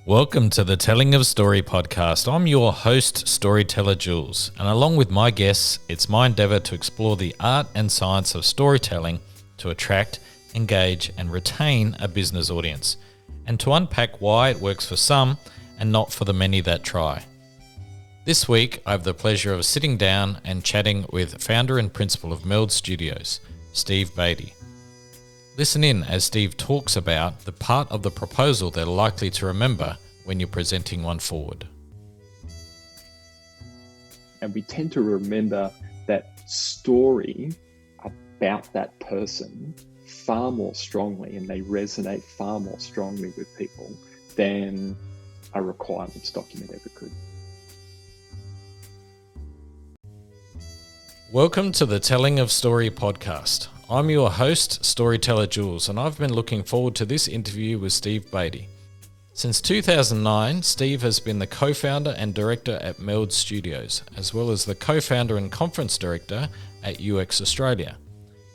Welcome to the Telling of Story podcast. I'm your host, Storyteller Jules, and along with my guests, it's my endeavour to explore the art and science of storytelling to attract, engage, and retain a business audience, and to unpack why it works for some and not for the many that try. This week, I have the pleasure of sitting down and chatting with founder and principal of Melds Studios, Steve Baty. Listen in as Steve talks about the part of the proposal they're likely to remember when you're presenting one forward. And we tend to remember that story about that person far more strongly, and they resonate far more strongly with people than a requirements document ever could. Welcome to the Telling of Story podcast. I'm your host, Storyteller Jules, and I've been looking forward to this interview with Steve Baty. Since 2009, Steve has been the co-founder and director at Melds Studios, as well as the co-founder and conference director at UX Australia.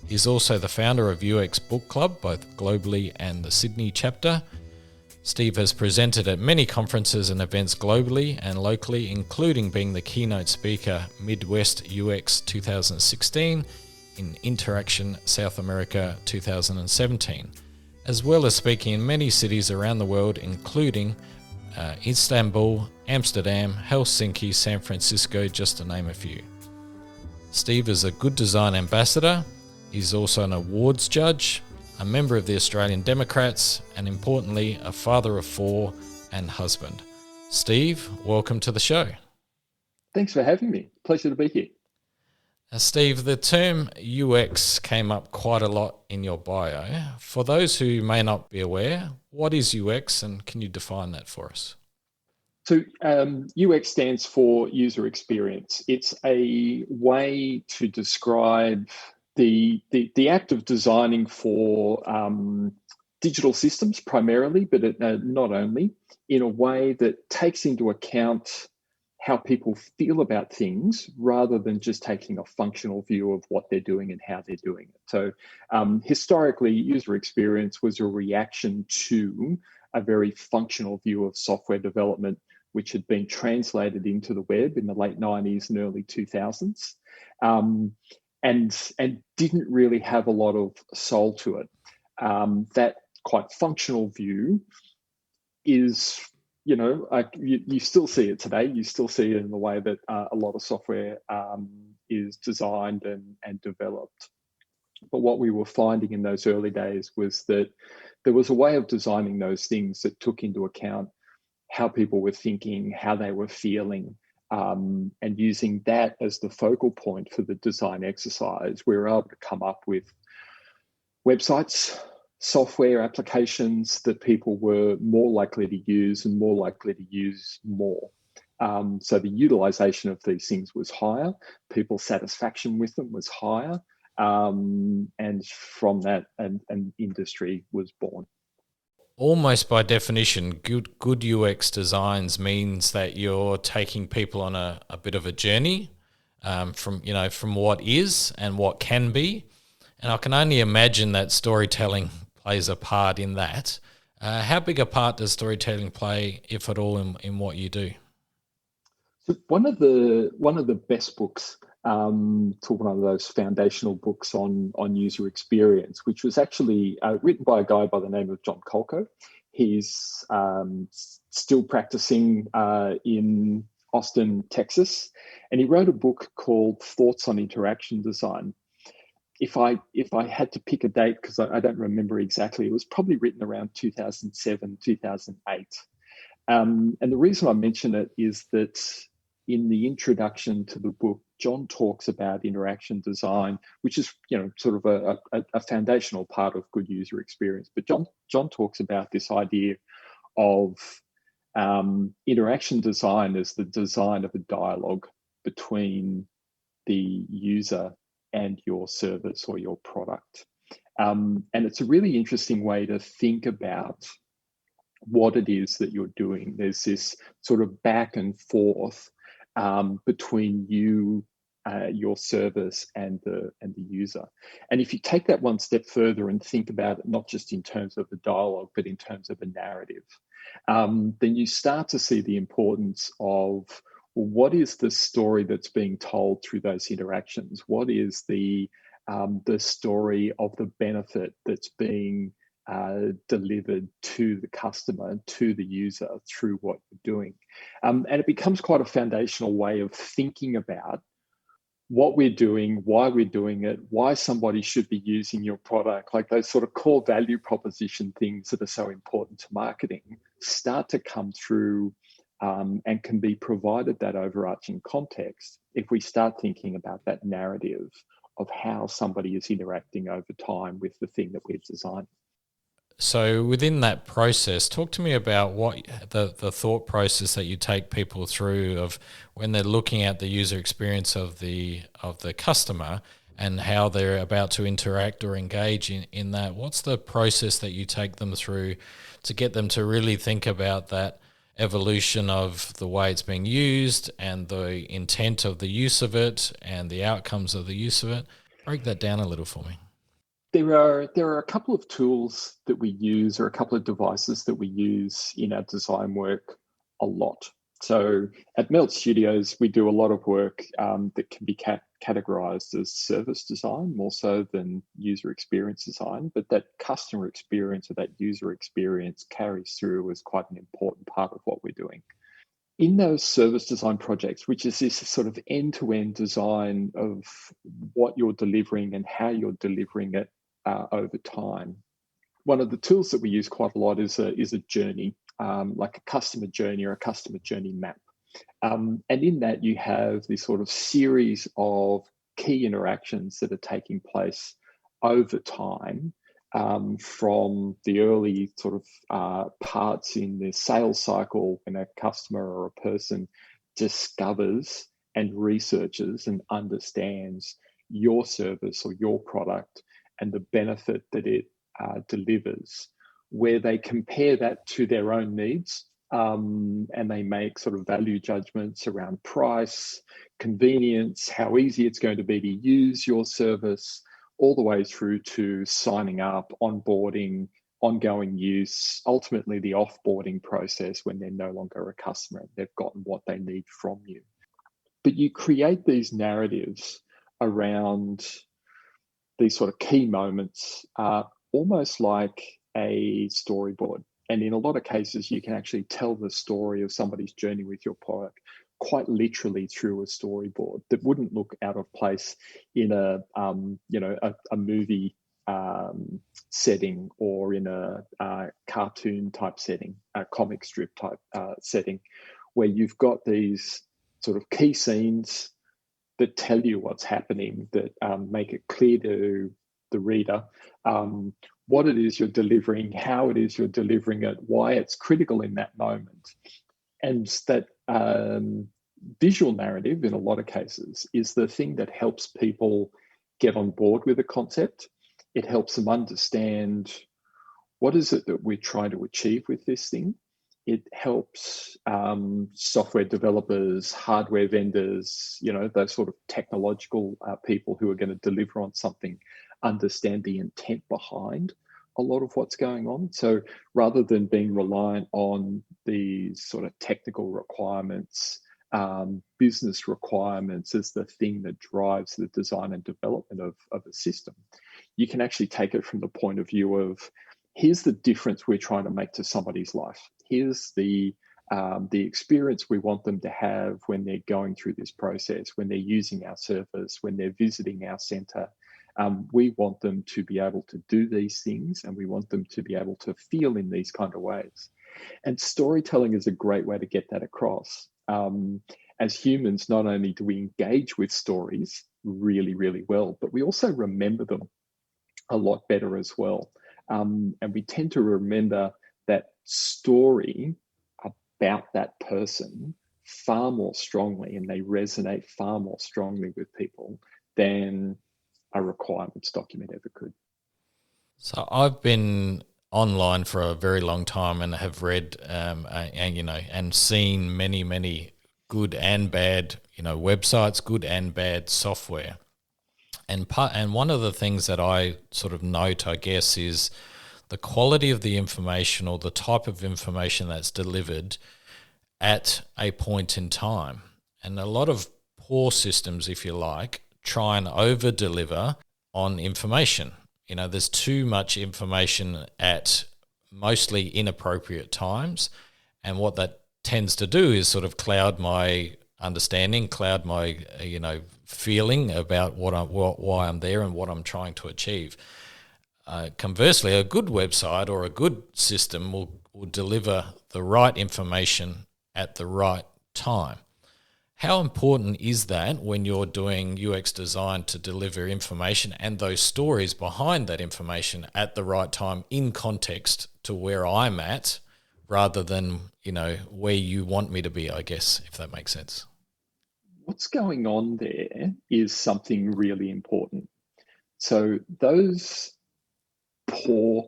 He's also the founder of UX Book Club, both globally and the Sydney chapter. Steve has presented at many conferences and events globally and locally, including being the keynote speaker Midwest UX 2016, in Interaction South America 2017, as well as speaking in many cities around the world, including Istanbul, Amsterdam, Helsinki, San Francisco, just to name a few. Steve is a good design ambassador. He's also an awards judge, a member of the Australian Democrats, and importantly, a father of four and husband. Steve, welcome to the show. Thanks for having me. Pleasure to be here. Steve, the term UX came up quite a lot in your bio. For those who may not be aware, what is UX, and can you define that for us? So UX stands for user experience. It's a way to describe the act of designing for digital systems primarily, but not only, in a way that takes into account how people feel about things rather than just taking a functional view of what they're doing and how they're doing it. So historically, user experience was a reaction to a very functional view of software development, which had been translated into the web in the late 90s and early 2000s, and didn't really have a lot of soul to it. That quite functional view is, you still see it today. You still see it in the way that a lot of software is designed and developed. But what we were finding in those early days was that there was a way of designing those things that took into account how people were thinking, how they were feeling, and using that as the focal point for the design exercise. We were able to come up with websites, software applications that people were more likely to use and more likely to use more. So the utilization of these things was higher, people's satisfaction with them was higher, and from that, an industry was born. Almost by definition, good UX designs means that you're taking people on a bit of a journey from what is and what can be. And I can only imagine that storytelling plays a part in that. How big a part does storytelling play, if at all, in what you do? So one of the best books, one of those foundational books on user experience, which was actually written by a guy by the name of John Kolko. He's still practicing in Austin, Texas, and he wrote a book called Thoughts on Interaction Design. If I had to pick a date, because I don't remember exactly, it was probably written around 2007, 2008. And the reason I mention it is that in the introduction to the book, John talks about interaction design, which is sort of a foundational part of good user experience. But John talks about this idea of interaction design as the design of a dialogue between the user and your service or your product. And it's a really interesting way to think about what it is that you're doing. There's this sort of back and forth between you your service and the user. And if you take that one step further and think about it not just in terms of the dialogue, but in terms of a narrative, then you start to see the importance of, well, what is the story that's being told through those interactions? What is the story of the benefit that's being delivered to the customer, to the user through what you're doing? And it becomes quite a foundational way of thinking about what we're doing, why we're doing it, why somebody should be using your product. Like those sort of core value proposition things that are so important to marketing start to come through and can be provided that overarching context if we start thinking about that narrative of how somebody is interacting over time with the thing that we've designed. So within that process, talk to me about what the thought process that you take people through of when they're looking at the user experience of the customer and how they're about to interact or engage in that. What's the process that you take them through to get them to really think about that evolution of the way it's being used and the intent of the use of it and the outcomes of the use of it? Break that down a little for me. There are a couple of tools that we use, or a couple of devices that we use in our design work a lot. So at Melds Studios, we do a lot of work that can be categorized as service design more so than user experience design, but that customer experience or that user experience carries through as quite an important part of what we're doing. In those service design projects, which is this sort of end-to-end design of what you're delivering and how you're delivering it over time, one of the tools that we use quite a lot is a journey, like a customer journey or a customer journey map. And in that, you have this sort of series of key interactions that are taking place over time, from the early sort of parts in the sales cycle when a customer or a person discovers and researches and understands your service or your product and the benefit that it delivers, where they compare that to their own needs, and they make sort of value judgments around price, convenience, how easy it's going to be to use your service, all the way through to signing up, onboarding, ongoing use, ultimately the offboarding process when they're no longer a customer and they've gotten what they need from you. But you create these narratives around these sort of key moments, almost like a storyboard. And in a lot of cases, you can actually tell the story of somebody's journey with your product quite literally through a storyboard that wouldn't look out of place in a movie setting or in a cartoon type setting, a comic strip type setting, where you've got these sort of key scenes that tell you what's happening, that make it clear to the reader what it is you're delivering, how it is you're delivering it, why it's critical in that moment. And that visual narrative, in a lot of cases, is the thing that helps people get on board with a concept. It helps them understand what is it that we're trying to achieve with this thing. It helps software developers, hardware vendors, those sort of technological people who are going to deliver on something, understand the intent behind a lot of what's going on. So rather than being reliant on these sort of technical requirements, business requirements as the thing that drives the design and development of a system, you can actually take it from the point of view of, here's the difference we're trying to make to somebody's life. Here's the experience we want them to have when they're going through this process, when they're using our service, when they're visiting our center. We want them to be able to do these things, and we want them to be able to feel in these kind of ways. And storytelling is a great way to get that across. As humans, not only do we engage with stories really, really well, but we also remember them a lot better as well. And we tend to remember that story about that person far more strongly, and they resonate far more strongly with people than a requirements document ever could. So I've been online for a very long time and have read and seen many good and bad, websites, good and bad software. And one of the things that I sort of note, I guess, is the quality of the information or the type of information that's delivered at a point in time. And a lot of poor systems, if you like, try and over-deliver on information. There's too much information at mostly inappropriate times. And what that tends to do is sort of cloud my understanding, cloud my, feeling about why I'm there and what I'm trying to achieve. Conversely, a good website or a good system will deliver the right information at the right time. How important is that when you're doing UX design to deliver information and those stories behind that information at the right time in context to where I'm at, rather than, where you want me to be, I guess, if that makes sense? What's going on there is something really important. So those poor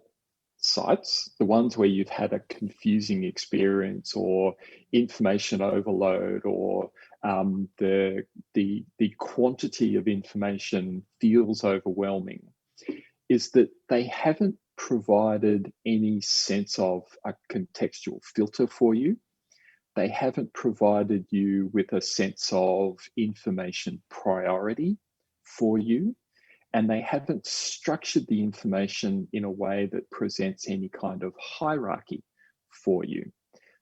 sites, the ones where you've had a confusing experience or information overload, or the quantity of information feels overwhelming, is that they haven't provided any sense of a contextual filter for you. They haven't provided you with a sense of information priority for you. And they haven't structured the information in a way that presents any kind of hierarchy for you.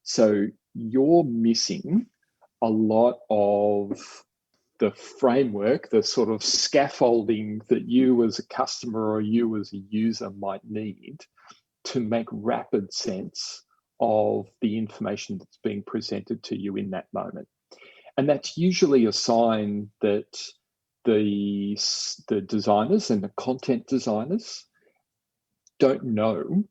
So you're missing a lot of the framework, the sort of scaffolding that you as a customer or you as a user might need to make rapid sense of the information that's being presented to you in that moment. And that's usually a sign that the designers and the content designers don't know,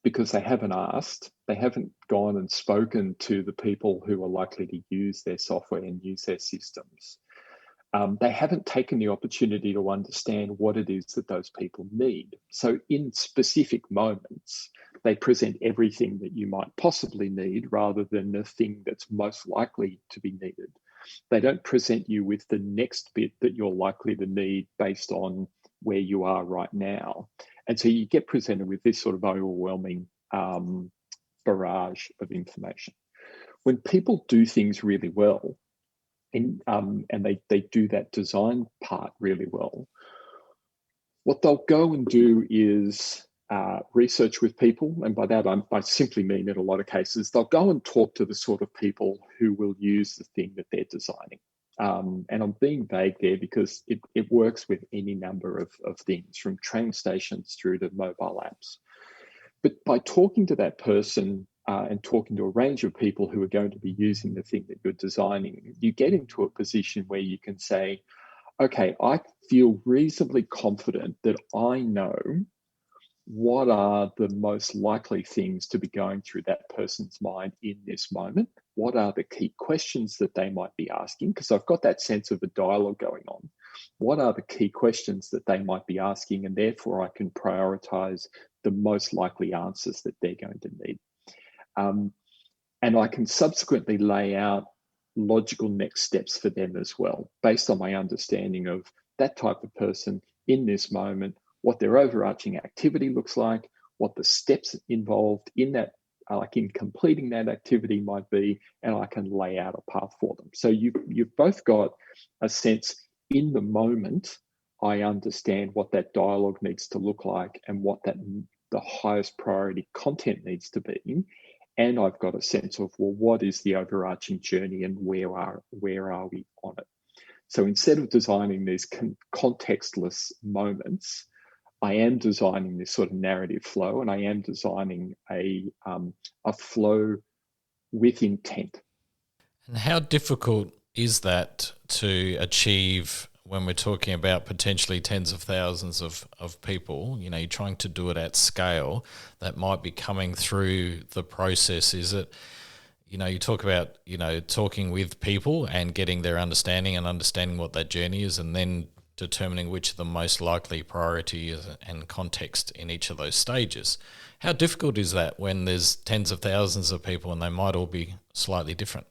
because they haven't asked, they haven't gone and spoken to the people who are likely to use their software and use their systems. They haven't taken the opportunity to understand what it is that those people need. So in specific moments, they present everything that you might possibly need rather than the thing that's most likely to be needed. They don't present you with the next bit that you're likely to need based on where you are right now. And so you get presented with this sort of overwhelming barrage of information. When people do things really well, and they do that design part really well, what they'll go and do is research with people. And by that, I simply mean in a lot of cases, they'll go and talk to the sort of people who will use the thing that they're designing. And I'm being vague there because it works with any number of things, from train stations through to mobile apps. But by talking to that person and talking to a range of people who are going to be using the thing that you're designing, you get into a position where you can say, okay, I feel reasonably confident that I know what are the most likely things to be going through that person's mind in this moment. What are the key questions that they might be asking? Because I've got that sense of a dialogue going on. What are the key questions that they might be asking? And therefore I can prioritize the most likely answers that they're going to need. And I can subsequently lay out logical next steps for them as well, based on my understanding of that type of person in this moment, what their overarching activity looks like, what the steps involved in that, like in completing that activity might be, and I can lay out a path for them. So you've both got a sense in the moment, I understand what that dialogue needs to look like and what the highest priority content needs to be. And I've got a sense of, well, what is the overarching journey and where are we on it? So instead of designing these contextless moments, I am designing this sort of narrative flow, and I am designing a flow with intent. And how difficult is that to achieve when we're talking about potentially tens of thousands of people? You're trying to do it at scale that might be coming through the process. Is it, you talk about, talking with people and getting their understanding and understanding what that journey is, and then determining which are the most likely priority and context in each of those stages. How difficult is that when there's tens of thousands of people and they might all be slightly different?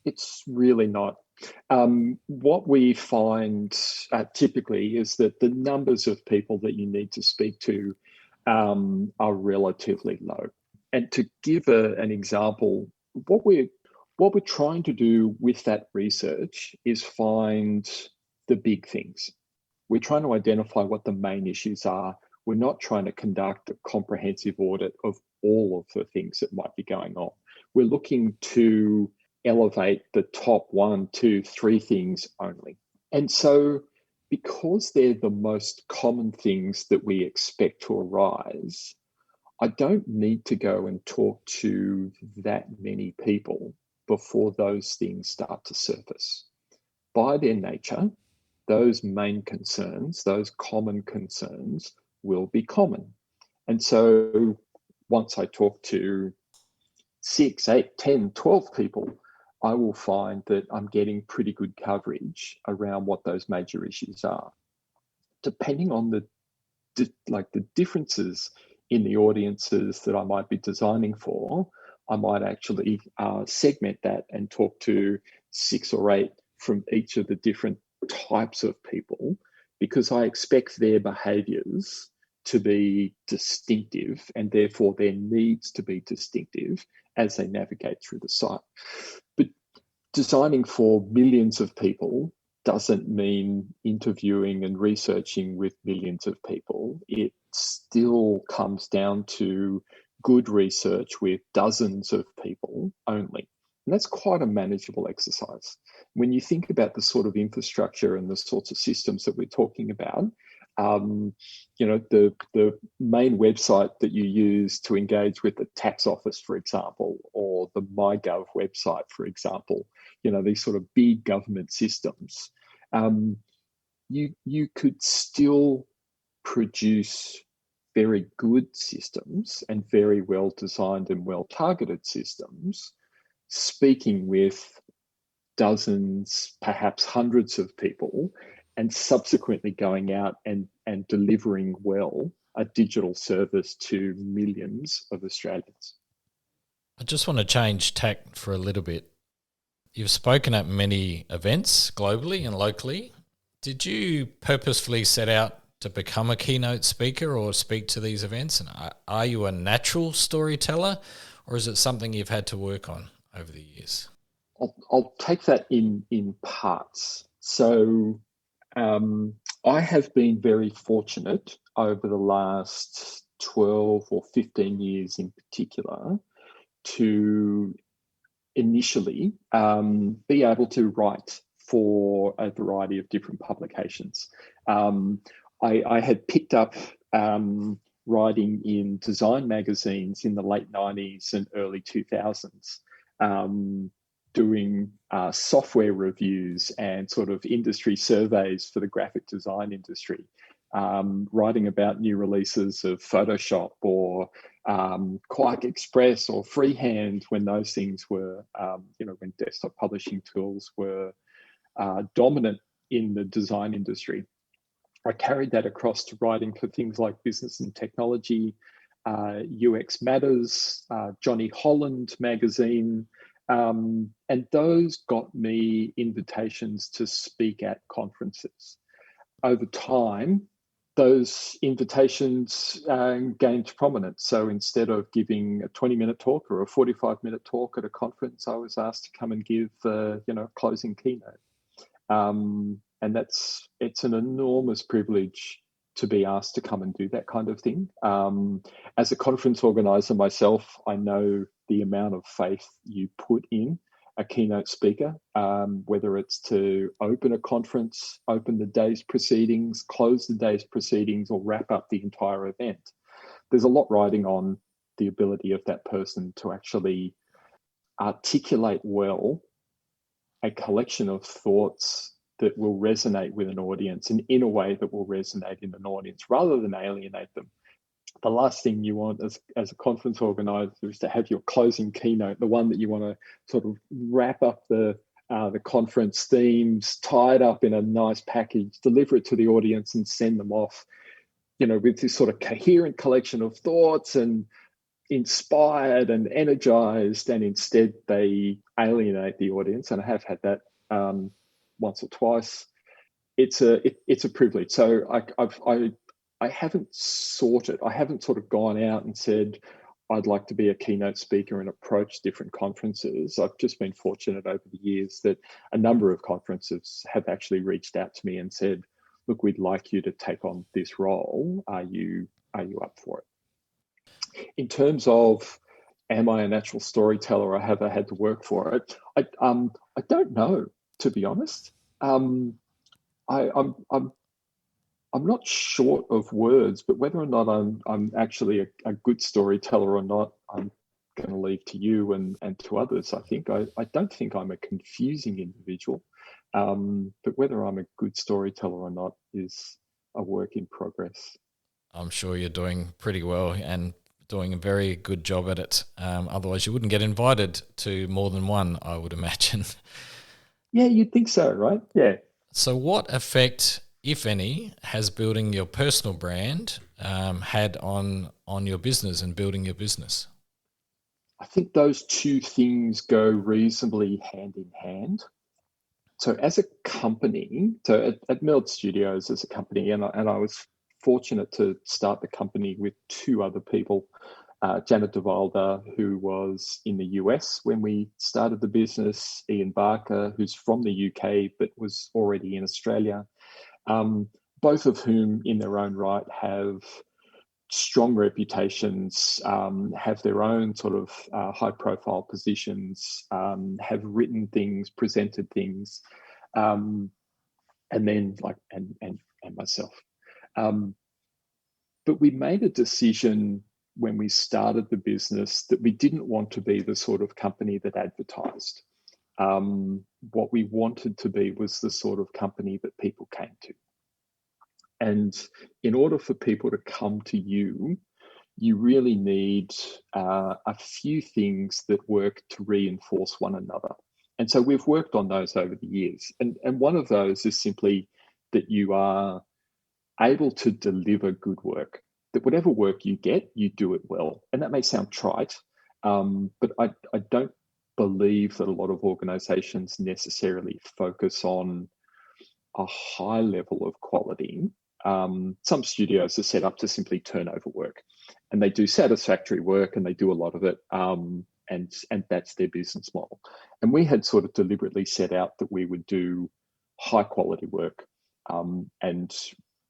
It's really not. What we find typically is that the numbers of people that you need to speak to are relatively low. And to give an example, what we're trying to do with that research is find the big things. We're trying to identify what the main issues are. We're not trying to conduct a comprehensive audit of all of the things that might be going on. We're looking to elevate the top 1, 2, 3 things only. And so because they're the most common things that we expect to arise, I don't need to go and talk to that many people before those things start to surface. By their nature, those main concerns, those common concerns, will be common. And so once I talk to 6, 8, 10, 12 people, I will find that I'm getting pretty good coverage around what those major issues are. Depending on the differences in the audiences that I might be designing for, I might actually segment that and talk to 6 or 8 from each of the different types of people, because I expect their behaviors to be distinctive and therefore their needs to be distinctive as they navigate through the site. But designing for millions of people doesn't mean interviewing and researching with millions of people. It still comes down to good research with dozens of people only. And that's quite a manageable exercise. When you think about the sort of infrastructure and the sorts of systems that we're talking about, the main website that you use to engage with the tax office, for example, or the MyGov website, for example, these sort of big government systems, you could still produce very good systems and very well designed and well targeted systems, speaking with dozens, perhaps hundreds of people, and subsequently going out and delivering well a digital service to millions of Australians. I just want to change tack for a little bit. You've spoken at many events globally and locally. Did you purposefully set out to become a keynote speaker or speak to these events? And are you a natural storyteller, or is it something you've had to work on over the years? I'll take that in parts. So I have been very fortunate over the last 12 or 15 years in particular to initially be able to write for a variety of different publications. I had picked up writing in design magazines in the late 90s and early 2000s, doing software reviews and sort of industry surveys for the graphic design industry, writing about new releases of Photoshop or Quark Express or Freehand when those things were, when desktop publishing tools were dominant in the design industry. I carried that across to writing for things like Business and Technology, UX Matters, Johnny Holland magazine, and those got me invitations to speak at conferences. Over time, those invitations gained prominence. So instead of giving a 20-minute talk or a 45-minute talk at a conference, I was asked to come and give, a closing keynote. And it's an enormous privilege to be asked to come and do that kind of thing. As a conference organizer myself, I know the amount of faith you put in a keynote speaker, whether it's to open a conference, open the day's proceedings, close the day's proceedings, or wrap up the entire event. There's a lot riding on the ability of that person to actually articulate well a collection of thoughts that will resonate with an audience and in a way that will resonate in an audience rather than alienate them. The last thing you want as a conference organizer is to have your closing keynote, the one that you want to sort of wrap up the conference themes, tie it up in a nice package, deliver it to the audience and send them off, with this sort of coherent collection of thoughts and inspired and energized, and instead they alienate the audience. And I have had that once or twice. It's a privilege. So I haven't sought it. I haven't sort of gone out and said I'd like to be a keynote speaker and approach different conferences. I've just been fortunate over the years that a number of conferences have actually reached out to me and said, "Look, we'd like you to take on this role. Are you up for it?" In terms of, am I a natural storyteller or have I had to work for it? I don't know, to be honest. I'm not short of words, but whether or not I'm actually a good storyteller or not, I'm going to leave to you and to others. I think I don't think I'm a confusing individual, but whether I'm a good storyteller or not is a work in progress. I'm sure you're doing pretty well and doing a very good job at it. Otherwise, you wouldn't get invited to more than one, I would imagine. Yeah, you'd think so, right? Yeah. So what effect, if any, has building your personal brand had on your business and building your business? I think those two things go reasonably hand in hand. So as a company, so at Melds Studios as a company, and I was fortunate to start the company with two other people, Janet DeValda, who was in the US when we started the business, Ian Barker, who's from the UK but was already in Australia, both of whom in their own right have strong reputations, have their own sort of high profile positions, have written things, presented things, and then and myself. But we made a decision when we started the business that we didn't want to be the sort of company that advertised. What we wanted to be was the sort of company that people came to. And in order for people to come to you, you really need a few things that work to reinforce one another. And so we've worked on those over the years. And one of those is simply that you are able to deliver good work, that whatever work you get, you do it well. And that may sound trite, but I don't believe that a lot of organizations necessarily focus on a high level of quality. Some studios are set up to simply turn over work, and they do satisfactory work and they do a lot of it, and that's their business model. And we had sort of deliberately set out that we would do high quality work, and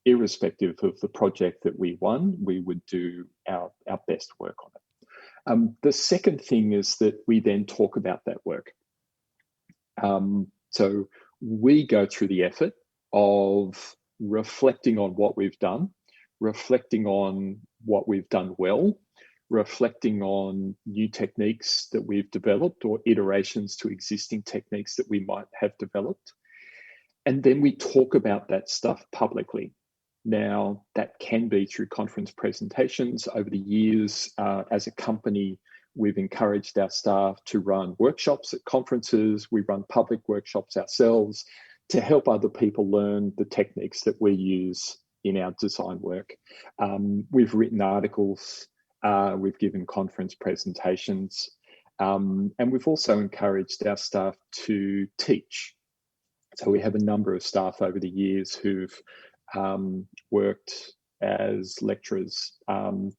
irrespective of the project that we won, we would do our best work on it. The second thing is that we then talk about that work. So we go through the effort of reflecting on what we've done, reflecting on what we've done well, reflecting on new techniques that we've developed or iterations to existing techniques that we might have developed. And then we talk about that stuff publicly. Now, that can be through conference presentations. Over the years, as a company, we've encouraged our staff to run workshops at conferences. We run public workshops ourselves to help other people learn the techniques that we use in our design work. We've written articles, we've given conference presentations, and we've also encouraged our staff to teach. So we have a number of staff over the years who've worked as lecturers,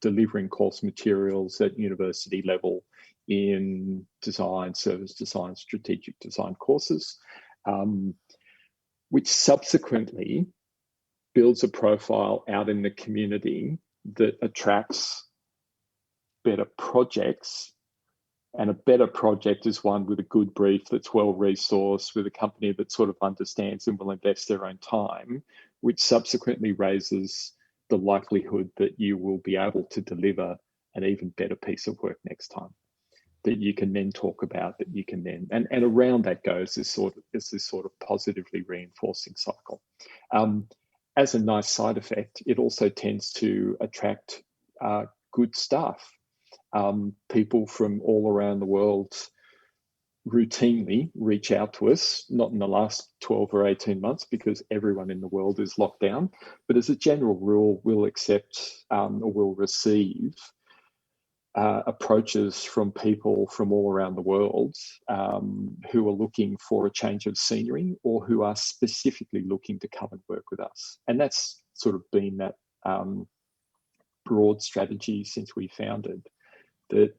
delivering course materials at university level in design, service design, strategic design courses, which subsequently builds a profile out in the community that attracts better projects. And a better project is one with a good brief that's well resourced, with a company that sort of understands and will invest their own time, which subsequently raises the likelihood that you will be able to deliver an even better piece of work next time that you can then talk about, that you can then, and around that goes this sort of positively reinforcing cycle. As a nice side effect, it also tends to attract good staff. People from all around the world routinely reach out to us, not in the last 12 or 18 months because everyone in the world is locked down, but as a general rule, we'll accept or we'll receive approaches from people from all around the world who are looking for a change of scenery or who are specifically looking to come and work with us. And that's sort of been that broad strategy since we founded, that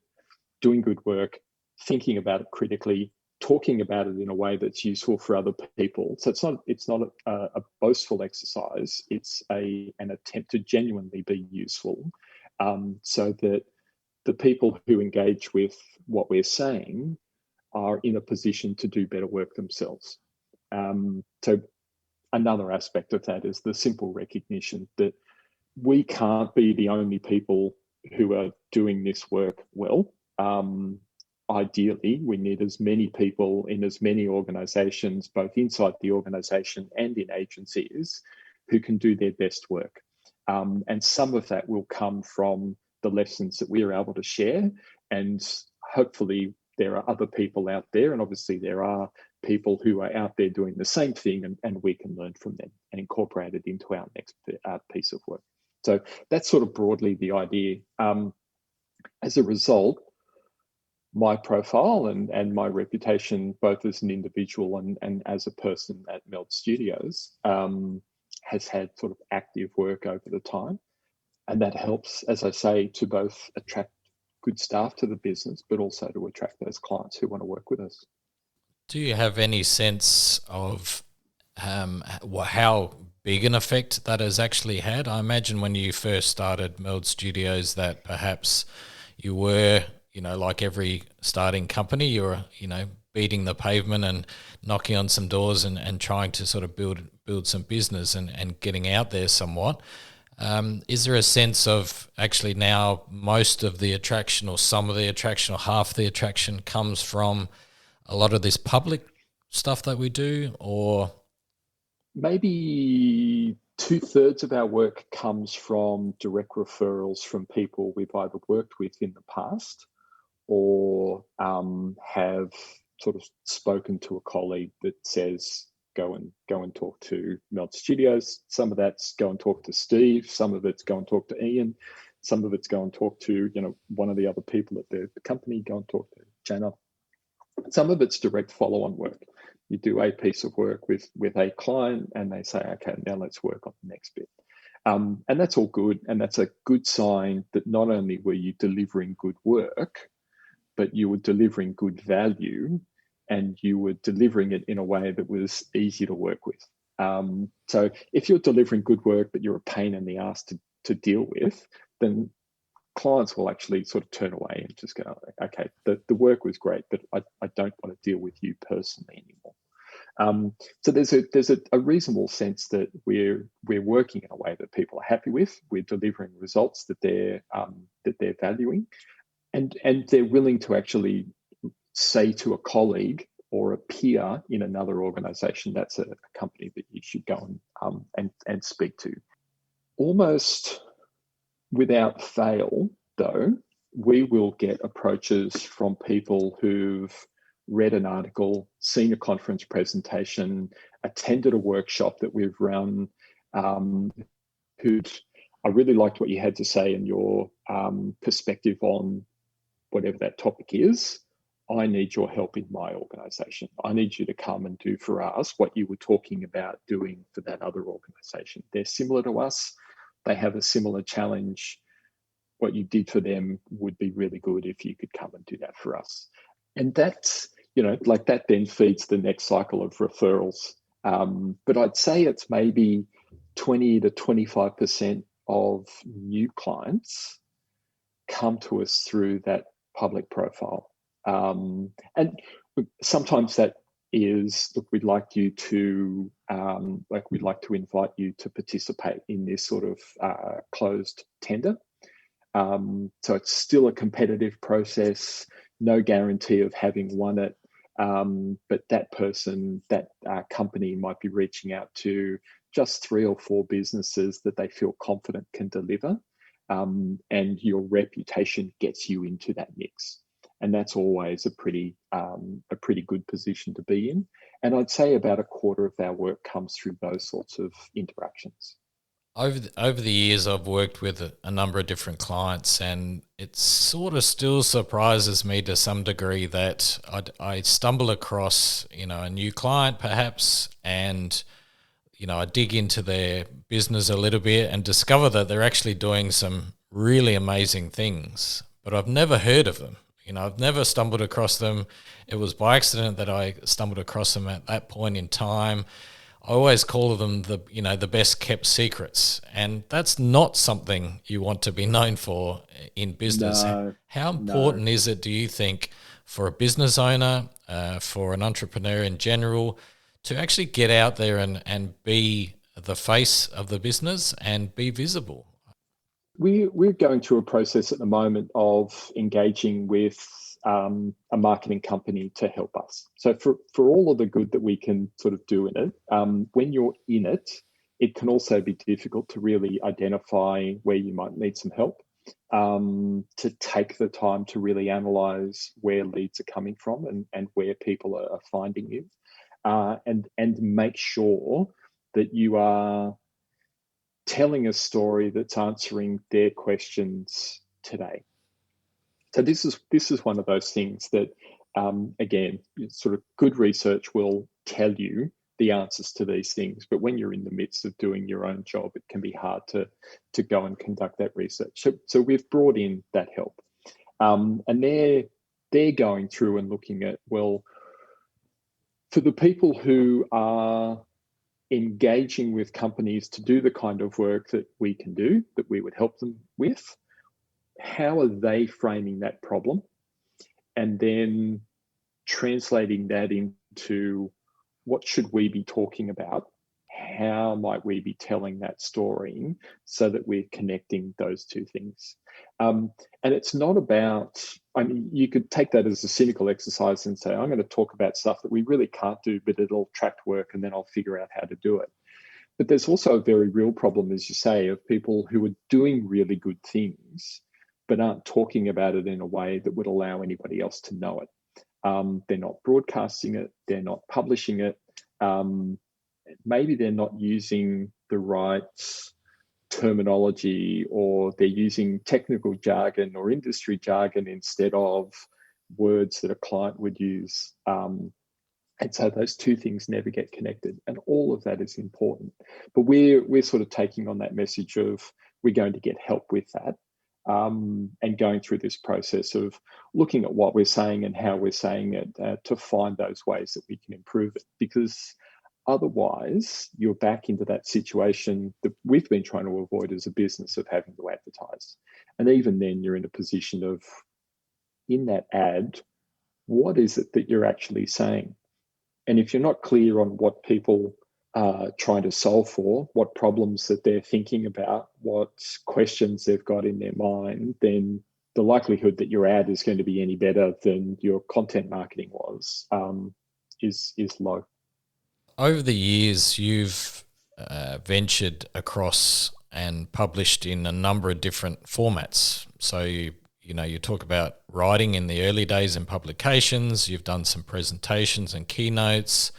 doing good work, thinking about it critically, talking about it in a way that's useful for other people. So it's not a boastful exercise. It's an attempt to genuinely be useful, so that the people who engage with what we're saying are in a position to do better work themselves. So another aspect of that is the simple recognition that we can't be the only people who are doing this work well. Ideally, we need as many people in as many organizations, both inside the organization and in agencies, who can do their best work. And some of that will come from the lessons that we are able to share. And hopefully there are other people out there, and obviously there are people who are out there doing the same thing, and we can learn from them and incorporate it into our next piece of work. So that's sort of broadly the idea. As a result, my profile and my reputation, both as an individual and as a person at Melds Studios, has had sort of active work over the time. And that helps, as I say, to both attract good staff to the business, but also to attract those clients who want to work with us. Do you have any sense of how big an effect that has actually had? I imagine when you first started Melds Studios that perhaps you were, like every starting company, you were, beating the pavement and knocking on some doors and trying to sort of build some business and getting out there somewhat. Is there a sense of actually now most of the attraction or some of the attraction or half the attraction comes from a lot of this public stuff that we do, or? Maybe 2/3 of our work comes from direct referrals from people we've either worked with in the past or have sort of spoken to a colleague that says, go and talk to Melds Studios. Some of that's go and talk to Steve. Some of it's go and talk to Ian. Some of it's go and talk to one of the other people at the company. Go and talk to Jana. Some of it's direct follow-on work. You do a piece of work with a client, and they say, "Okay, now let's work on the next bit." And that's all good, and that's a good sign that not only were you delivering good work, but you were delivering good value, and you were delivering it in a way that was easy to work with. So if you're delivering good work, but you're a pain in the ass to deal with, then clients will actually sort of turn away and just go, okay, the work was great, but I don't want to deal with you personally anymore. So there's a reasonable sense that we're working in a way that people are happy with. We're delivering results that they're valuing, and they're willing to actually say to a colleague or a peer in another organization, that's a company that you should go and speak to. Almost without fail, though, we will get approaches from people who've read an article, seen a conference presentation, attended a workshop that we've run, I really liked what you had to say and your perspective on whatever that topic is. I need your help in my organization. I need you to come and do for us what you were talking about doing for that other organization. They're similar to us. They have a similar challenge. What you did for them would be really good if you could come and do that for us. And that's, that then feeds the next cycle of referrals. But I'd say it's maybe 20 to 25% of new clients come to us through that public profile. And sometimes that is, look, we'd like to invite you to participate in this sort of closed tender. So it's still a competitive process, no guarantee of having won it. But that person, that company might be reaching out to just 3 or 4 businesses that they feel confident can deliver. And your reputation gets you into that mix. And that's always a pretty good position to be in. And I'd say about a quarter of our work comes through those sorts of interactions. Over the years, I've worked with a number of different clients, and it sort of still surprises me to some degree that I stumble across, a new client perhaps, and I dig into their business a little bit and discover that they're actually doing some really amazing things, but I've never heard of them. I've never stumbled across them. It was by accident that I stumbled across them at that point in time. I always call them the best kept secrets, and that's not something you want to be known for in business. No, How no. important is it, do you think, for a business owner, for an entrepreneur in general, to actually get out there and be the face of the business and be visible? We're going through a process at the moment of engaging with a marketing company to help us. So for all of the good that we can sort of do in it, when you're in it, it can also be difficult to really identify where you might need some help, to take the time to really analyze where leads are coming from and where people are finding you, and make sure that you are telling a story that's answering their questions today. So this is one of those things that, again, sort of good research will tell you the answers to these things, but when you're in the midst of doing your own job, it can be hard to go and conduct that research. So we've brought in that help, and they're going through and looking at, well, for the people who are engaging with companies to do the kind of work that we can do, that we would help them with, how are they framing that problem? And then translating that into what should we be talking about? How might we be telling that story so that we're connecting those two things? And it's not about, I mean, you could take that as a cynical exercise and say, I'm going to talk about stuff that we really can't do, but it'll attract work and then I'll figure out how to do it. But there's also a very real problem, as you say, of people who are doing really good things, but aren't talking about it in a way that would allow anybody else to know it. They're not broadcasting it, they're not publishing it. Maybe they're not using the right terminology, or they're using technical jargon or industry jargon instead of words that a client would use. And so those two things never get connected, and all of that is important. But we're sort of taking on that message of we're going to get help with that, and going through this process of looking at what we're saying and how we're saying it, to find those ways that we can improve it. Because otherwise, you're back into that situation that we've been trying to avoid as a business, of having to advertise. And even then, you're in a position of, in that ad, what is it that you're actually saying? And if you're not clear on what people are trying to solve for, what problems that they're thinking about, what questions they've got in their mind, then the likelihood that your ad is going to be any better than your content marketing was, is low. Over the years, you've ventured across and published in a number of different formats. So you talk about writing in the early days in publications. You've done some presentations and keynotes.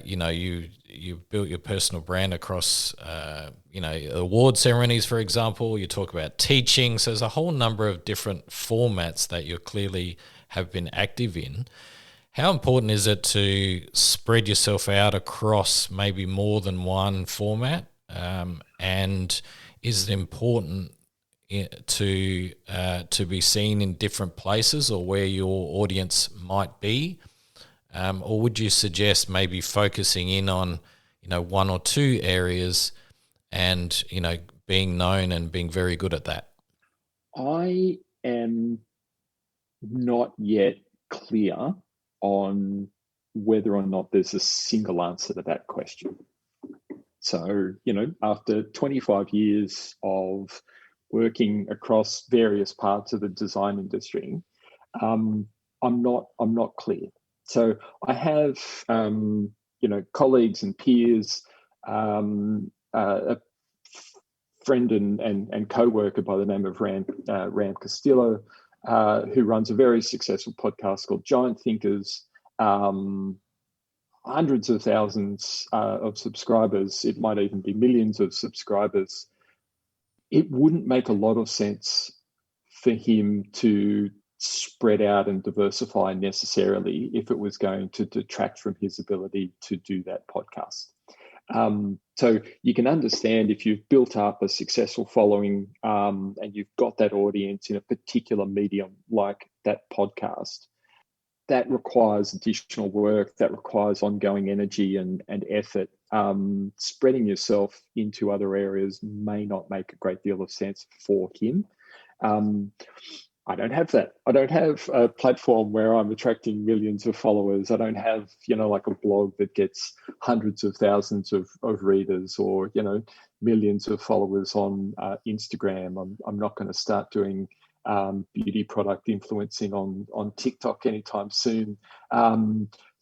You've built your personal brand across, award ceremonies, for example. You talk about teaching. So there's a whole number of different formats that you clearly have been active in. How important is it to spread yourself out across maybe more than one format? And is it important to be seen in different places, or where your audience might be? Or would you suggest maybe focusing in on, one or two areas and, being known and being very good at that? I am not yet clear on whether or not there's a single answer to that question. So, after 25 years of working across various parts of the design industry, I'm not clear. So I have, colleagues and peers, a friend and co-worker by the name of Ram Castillo, who runs a very successful podcast called Giant Thinkers. hundreds of thousands of subscribers, it might even be millions of subscribers, it wouldn't make a lot of sense for him to spread out and diversify necessarily if it was going to detract from his ability to do that podcast. So you can understand if you've built up a successful following and you've got that audience in a particular medium like that podcast, that requires additional work, that requires ongoing energy and effort. Spreading yourself into other areas may not make a great deal of sense for him. I don't have that. I don't have a platform where I'm attracting millions of followers. I don't have, like a blog that gets hundreds of thousands of readers or, millions of followers on Instagram. I'm not going to start doing beauty product influencing on TikTok anytime soon.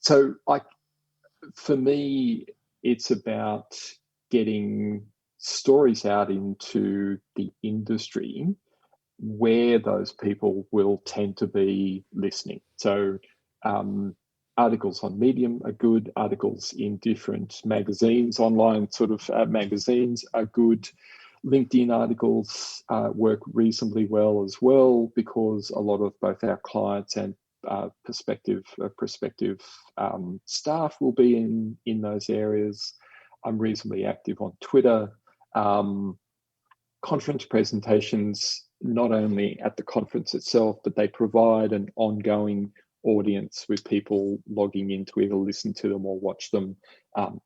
So for me, it's about getting stories out into the industry where those people will tend to be listening. So articles on Medium are good, articles in different magazines, online sort of magazines are good. LinkedIn articles work reasonably well as well, because a lot of both our clients and prospective staff will be in those areas. I'm reasonably active on Twitter. Conference presentations, not only at the conference itself, but they provide an ongoing audience with people logging in to either listen to them or watch them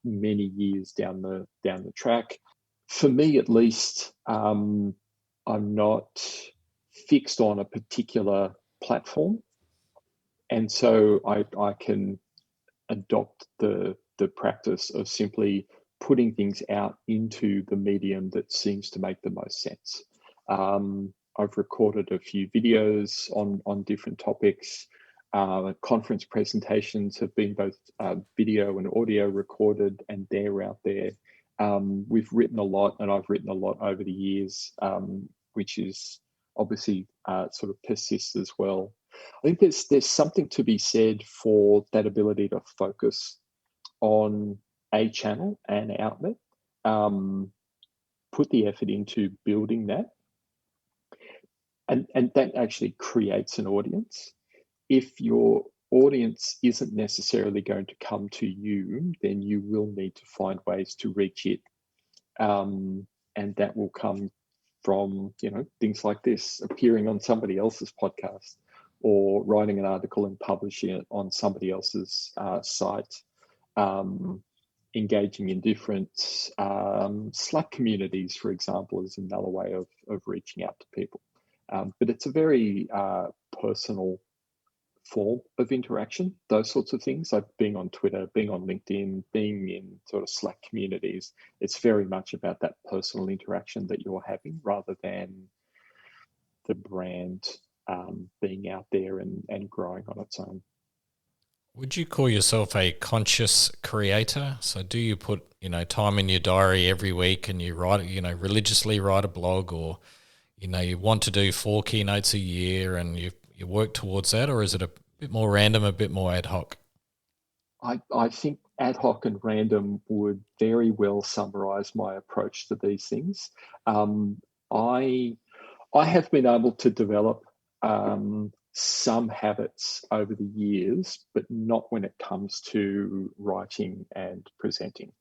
many years down the track. For me, at least, I'm not fixed on a particular platform, and so I can adopt the practice of simply putting things out into the medium that seems to make the most sense. I've recorded a few videos on different topics. Conference presentations have been both video and audio recorded, and they're out there. We've written a lot, and I've written a lot over the years, which is obviously sort of persists as well. I think there's something to be said for that ability to focus on a channel and outlet, put the effort into building that, and that actually creates an audience. If your audience isn't necessarily going to come to you, then you will need to find ways to reach it, and that will come from things like this, appearing on somebody else's podcast, or writing an article and publishing it on somebody else's site. Engaging in different Slack communities, for example, is another way of reaching out to people. But it's a very personal form of interaction, those sorts of things, like being on Twitter, being on LinkedIn, being in sort of Slack communities. It's very much about that personal interaction that you're having, rather than the brand being out there and growing on its own. Would you call yourself a conscious creator? So do you put, time in your diary every week and you write, religiously write a blog, or, you want to do 4 keynotes a year and you work towards that, or is it a bit more random, a bit more ad hoc? I think ad hoc and random would very well summarize my approach to these things. I have been able to develop some habits over the years, but not when it comes to writing and presenting.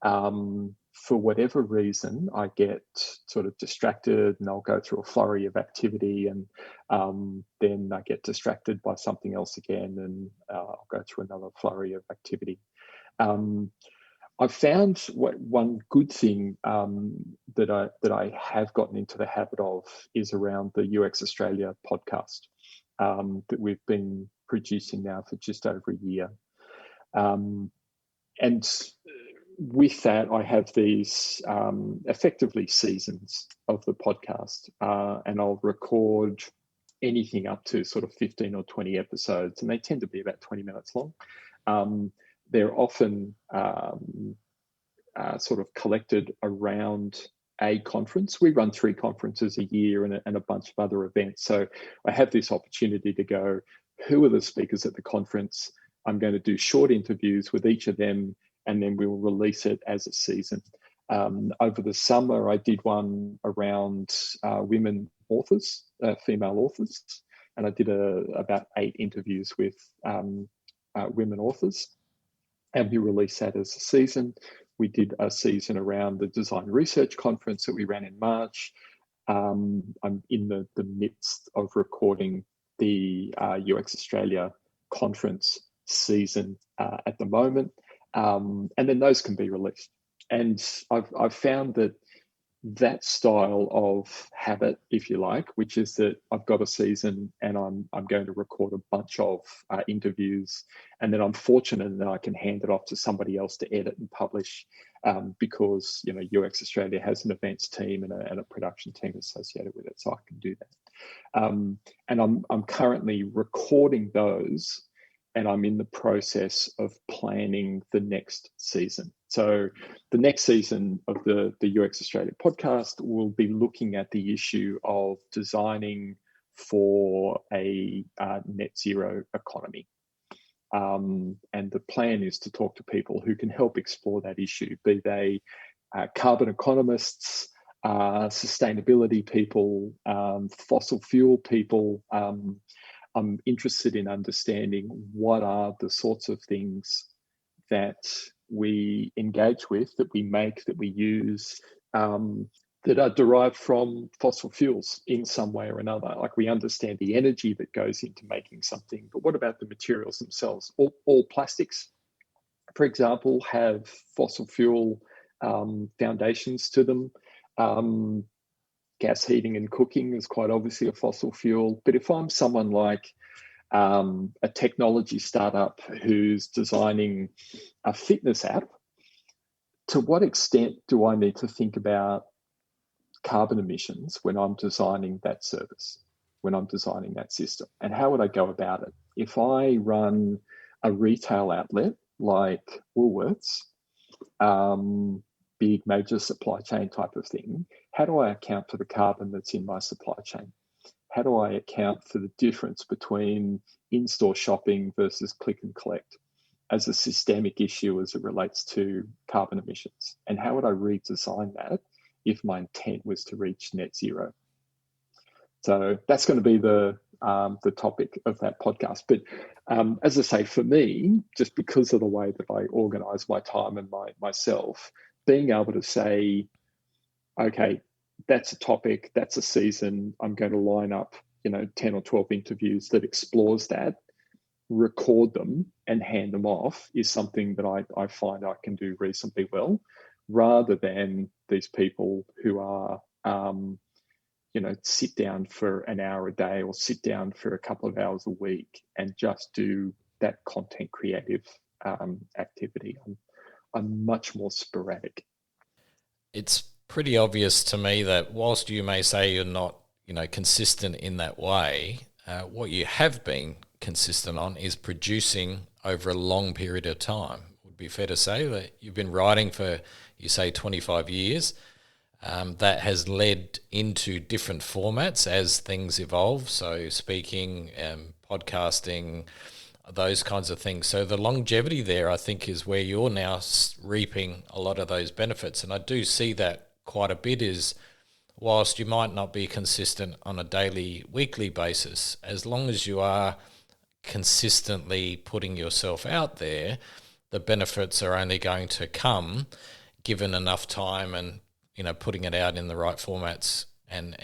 For whatever reason, I get sort of distracted, and I'll go through a flurry of activity, and then I get distracted by something else again, and I'll go through another flurry of activity. I've found one good thing that I have gotten into the habit of is around the UX Australia podcast that we've been producing now for just over a year. And with that, I have these effectively seasons of the podcast, and I'll record anything up to sort of 15 or 20 episodes, and they tend to be about 20 minutes long. They're often sort of collected around a conference. We run 3 conferences a year and a bunch of other events. So I have this opportunity to go, who are the speakers at the conference? I'm going to do short interviews with each of them, and then we'll release it as a season. Over the summer, I did one around women authors, female authors, and I did about 8 interviews with women authors, and we released that as a season. We did a season around the Design Research Conference that we ran in March. I'm in the midst of recording the UX Australia conference season at the moment, and then those can be released. And I've found that style of habit, if you like, which is that I've got a season and I'm going to record a bunch of interviews, and then I'm fortunate that I can hand it off to somebody else to edit and publish, because UX Australia has an events team and a production team associated with it, so I can do that. And I'm currently recording those, and I'm in the process of planning the next season. So the next season of the UX Australia podcast will be looking at the issue of designing for a net zero economy. And the plan is to talk to people who can help explore that issue, be they carbon economists, sustainability people, fossil fuel people. I'm interested in understanding what are the sorts of things that we engage with, that we make, that we use, that are derived from fossil fuels in some way or another. Like, we understand the energy that goes into making something, but what about the materials themselves? All plastics, for example, have fossil fuel foundations to them. Gas heating and cooking is quite obviously a fossil fuel. But if I'm someone like a technology startup who's designing a fitness app, to what extent do I need to think about carbon emissions when I'm designing that service, when I'm designing that system? And how would I go about it? If I run a retail outlet like Woolworths, big major supply chain type of thing, how do I account for the carbon that's in my supply chain? How do I account for the difference between in-store shopping versus click and collect as a systemic issue as it relates to carbon emissions? And how would I redesign that if my intent was to reach net zero? So that's going to be the topic of that podcast. But as I say, for me, just because of the way that I organise my time and myself, being able to say, okay, that's a topic, that's a season, I'm going to line up 10 or 12 interviews that explores that, record them and hand them off, is something that I find I can do reasonably well, rather than these people who are sit down for an hour a day or sit down for a couple of hours a week and just do that content creative activity. I'm much more sporadic. It's pretty obvious to me that whilst you may say you're not, consistent in that way, what you have been consistent on is producing over a long period of time. It would be fair to say that you've been writing for, you say, 25 years. That has led into different formats as things evolve. So speaking, podcasting, those kinds of things. So the longevity there, I think, is where you're now reaping a lot of those benefits. And I do see that quite a bit, is whilst you might not be consistent on a daily, weekly basis, as long as you are consistently putting yourself out there, the benefits are only going to come given enough time and, putting it out in the right formats and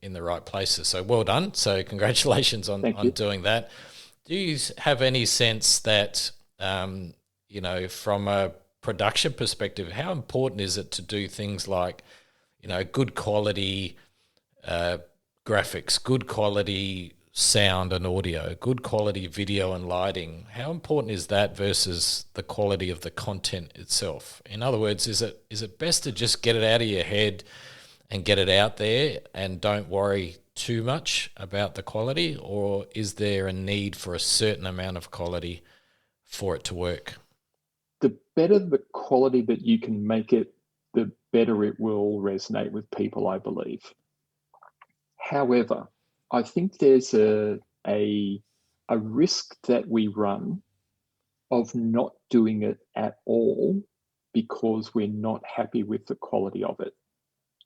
in the right places. So well done. So congratulations on doing that. Do you have any sense that, from a production perspective, how important is it to do things like, good quality graphics, good quality sound and audio, good quality video and lighting? How important is that versus the quality of the content itself? In other words, is it best to just get it out of your head and get it out there and don't worry too much about the quality, or is there a need for a certain amount of quality for it to work? The better the quality that you can make it, the better it will resonate with people, I believe. However, I think there's a risk that we run of not doing it at all because we're not happy with the quality of it,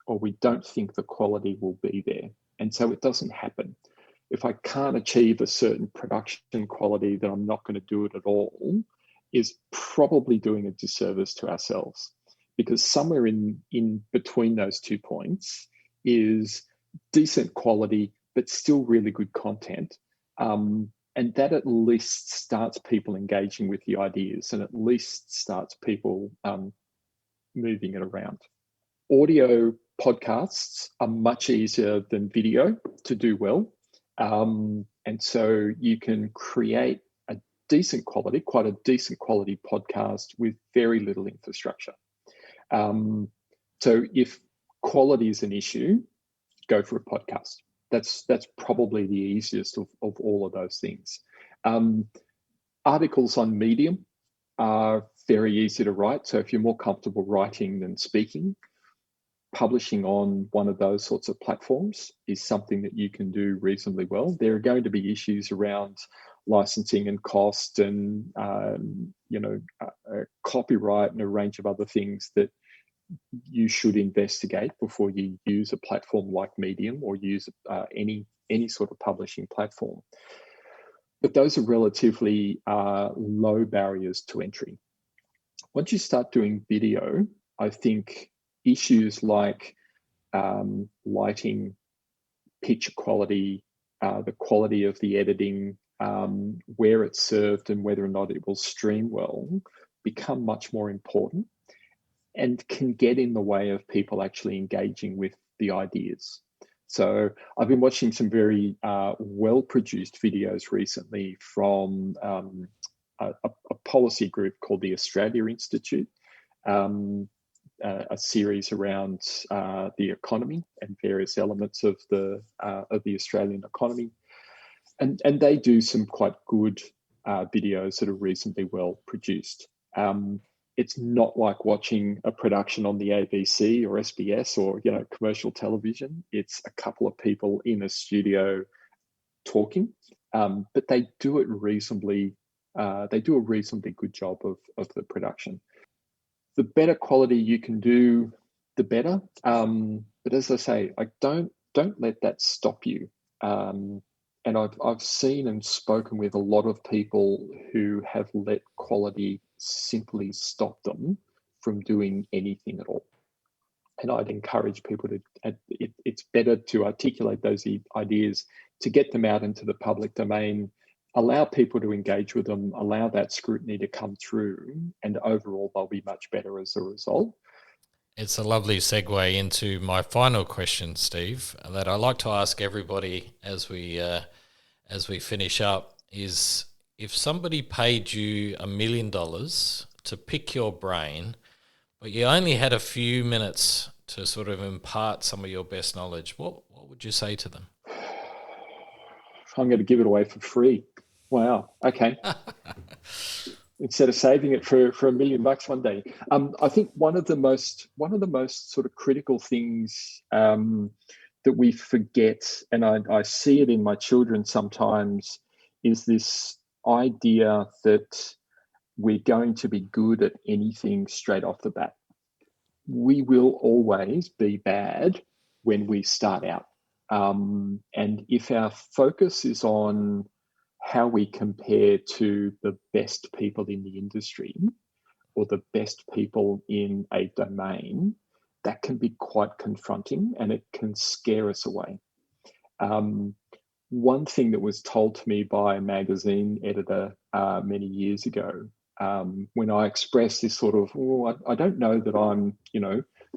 or we don't think the quality will be there. And so it doesn't happen. If I can't achieve a certain production quality, then I'm not going to do it at all, is probably doing a disservice to ourselves. Because somewhere in between those 2 points is decent quality, but still really good content. And that at least starts people engaging with the ideas, and at least starts people moving it around. Audio podcasts are much easier than video to do well. And so you can create a decent quality, quite a decent quality podcast with very little infrastructure. So if quality is an issue, go for a podcast. That's probably the easiest of all of those things. Articles on Medium are very easy to write. So if you're more comfortable writing than speaking, publishing on one of those sorts of platforms is something that you can do reasonably well. There are going to be issues around licensing and cost and copyright and a range of other things that you should investigate before you use a platform like Medium or use any sort of publishing platform. But those are relatively low barriers to entry. Once you start doing video, I think issues like lighting, picture quality, the quality of the editing, where it's served and whether or not it will stream well become much more important and can get in the way of people actually engaging with the ideas. So I've been watching some very well-produced videos recently from a policy group called the Australia Institute, a series around the economy and various elements of the Australian economy. And they do some quite good videos that are reasonably well produced. It's not like watching a production on the ABC or SBS or commercial television. It's a couple of people in a studio talking, but they do it reasonably. They do a reasonably good job of the production. The better quality you can do, the better. But as I say, don't let that stop you. And I've seen and spoken with a lot of people who have let quality simply stop them from doing anything at all. And I'd encourage people to, it's better to articulate those ideas, to get them out into the public domain, allow people to engage with them, allow that scrutiny to come through, and overall they'll be much better as a result. It's a lovely segue into my final question, Steve, that I like to ask everybody as we finish up is, if somebody paid you $1 million to pick your brain, but you only had a few minutes to sort of impart some of your best knowledge, what would you say to them? I'm going to give it away for free. Wow. Okay. Instead of saving it for $1 million one day. I think one of the most sort of critical things that we forget, and I see it in my children sometimes, is this idea that we're going to be good at anything straight off the bat. We will always be bad when we start out. And if our focus is on how we compare to the best people in the industry or the best people in a domain, that can be quite confronting and it can scare us away. One thing that was told to me by a magazine editor many years ago, when I expressed this sort of, I don't know that I'm,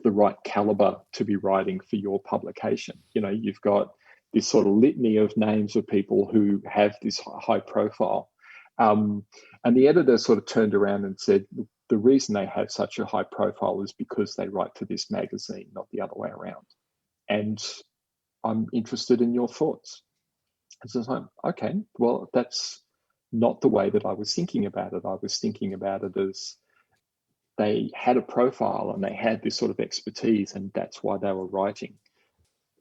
the right caliber to be writing for your publication. You've got this sort of litany of names of people who have this high profile. And the editor sort of turned around and said, the reason they have such a high profile is because they write for this magazine, not the other way around. And I'm interested in your thoughts. And so it's like, okay, well, that's not the way that I was thinking about it. I was thinking about it as they had a profile and they had this sort of expertise, and that's why they were writing.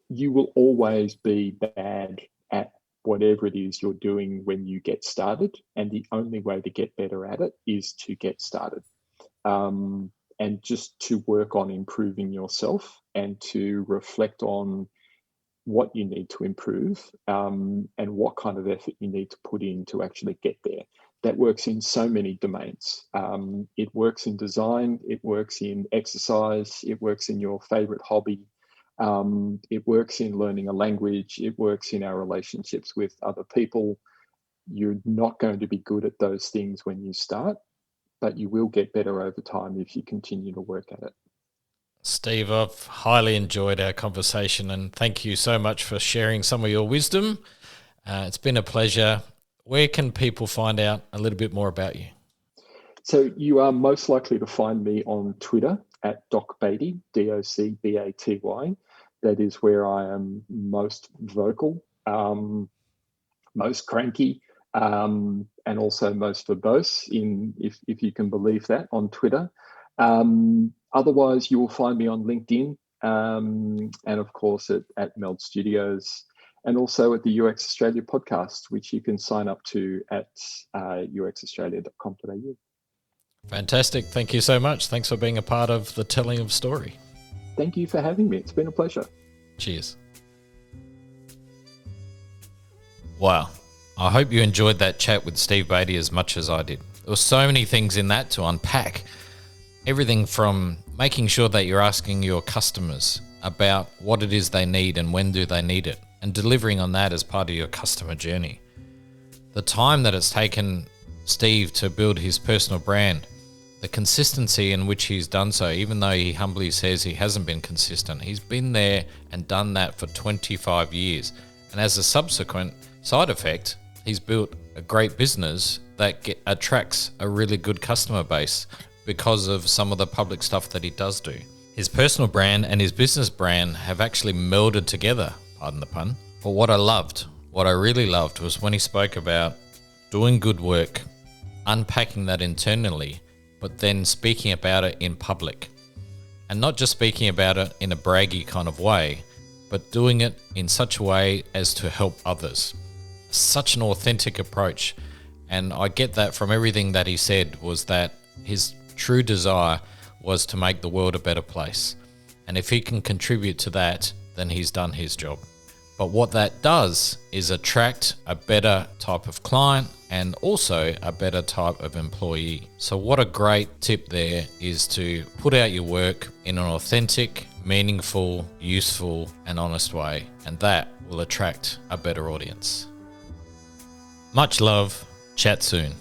You will always be bad at whatever it is you're doing when you get started. And the only way to get better at it is to get started. And just to work on improving yourself and to reflect on what you need to improve, and what kind of effort you need to put in to actually get there. That works in so many domains. It works in design, it works in exercise, it works in your favorite hobby, it works in learning a language, it works in our relationships with other people. You're not going to be good at those things when you start, but you will get better over time if you continue to work at it. Steve, I've highly enjoyed our conversation, and thank you so much for sharing some of your wisdom. It's been a pleasure. Where can people find out a little bit more about you? So you are most likely to find me on Twitter at Doc Baty, DOCBATY. That is where I am most vocal, most cranky, and also most verbose, if you can believe that, on Twitter. Otherwise, you will find me on LinkedIn, and of course at Melds Studios, and also at the UX Australia podcast, which you can sign up to at uxaustralia.com.au. Fantastic. Thank you so much. Thanks for being a part of the Telling of Story. Thank you for having me. It's been a pleasure. Cheers. Wow. I hope you enjoyed that chat with Steve Baty as much as I did. There were so many things in that to unpack. Everything from making sure that you're asking your customers about what it is they need and when do they need it, and delivering on that as part of your customer journey. The time that it's taken Steve to build his personal brand, the consistency in which he's done so, even though he humbly says he hasn't been consistent. He's been there and done that for 25 years. And as a subsequent side effect, he's built a great business that attracts a really good customer base because of some of the public stuff that he does do. His personal brand and his business brand have actually melded together, pardon the pun. But what I really loved was when he spoke about doing good work, unpacking that internally, but then speaking about it in public. And not just speaking about it in a braggy kind of way, but doing it in such a way as to help others. Such an authentic approach. And I get that from everything that he said, was that his true desire was to make the world a better place. And if he can contribute to that, then he's done his job. But what that does is attract a better type of client and also a better type of employee. So what a great tip there is to put out your work in an authentic, meaningful, useful, and honest way. And that will attract a better audience. Much love. Chat soon.